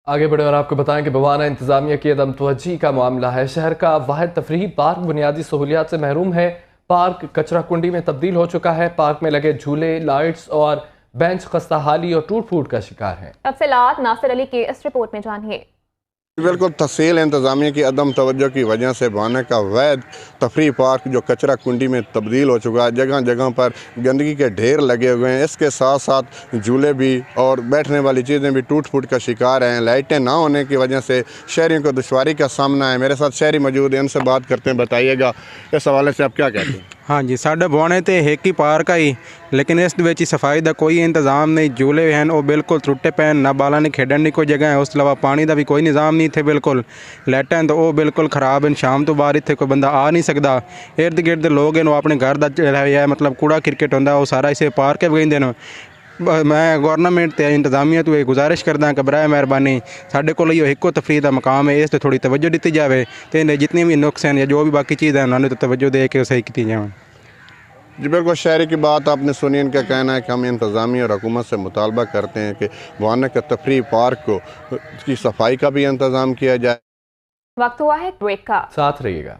آگے بڑھے اور آپ کو بتائیں کہ بوانا انتظامیہ کی عدم توجہی کا معاملہ ہے۔ شہر کا واحد تفریحی پارک بنیادی سہولیات سے محروم ہے۔ پارک کچرا کنڈی میں تبدیل ہو چکا ہے۔ پارک میں لگے جھولے، لائٹس اور بینچ خستہ حالی اور ٹوٹ پھوٹ کا شکار ہیں۔ تفصیلات ناصر علی کے اس رپورٹ میں جانیے۔ بالکل تحصیل انتظامیہ کی عدم توجہ کی وجہ سے بوانا کا واحد تفریحی پارک جو کچرا کنڈی میں تبدیل ہو چکا ہے، جگہ جگہ پر گندگی کے ڈھیر لگے ہوئے ہیں۔ اس کے ساتھ ساتھ جھولے بھی اور بیٹھنے والی چیزیں بھی ٹوٹ پھوٹ کا شکار ہیں۔ لائٹیں نہ ہونے کی وجہ سے شہریوں کو دشواری کا سامنا ہے۔ میرے ساتھ شہری موجود ہیں، ان سے بات کرتے ہیں۔ بتائیے گا اس حوالے سے آپ کیا کہتے ہیں؟ ہاں جی، ساڈے بوانے تے ایک ہی پارک آئی، لیکن اس وچ صفائی دا کوئی انتظام نہیں۔ جھولے ہیں وہ بالکل ٹوٹے پے، نہ بالا نے کھیڈن دی کوئی جگہ ہے، اس کے علاوہ پانی دا بھی کوئی نظام نہیں تھے۔ بالکل لائٹاں تو وہ بالکل خراب ہیں، شام تو بعد اتنے کوئی بندہ آ نہیں سکتا۔ ارد گرد لوگ ہیں وہ اپنے گھر دا مطلب کوڑا کرکٹ ہوندا وہ سارا اسے پارک وگیندے نے۔ میں گورنمنٹ تے انتظامیہ تو یہ گزارش کردا کہ برائے مہربانی ساڈے کول یہ ایک تفریح دا مقام ہے، اس تے تھوڑی توجہ دیتی جاوے تے جتنی بھی نقص ہیں یا جو بھی باقی چیزیں ہیں انہوں نے توجہ دے کے صحیح کی جائیں۔ جی بالکل، شہری کی بات آپ نے سنی۔ ان کا کہنا ہے کہ ہم انتظامیہ اور حکومت سے مطالبہ کرتے ہیں کہ بوانا کے تفریحی پارک کو کی صفائی کا بھی انتظام کیا جائے۔ وقت ہوا ہے بریک کا، ساتھ رہیے گا۔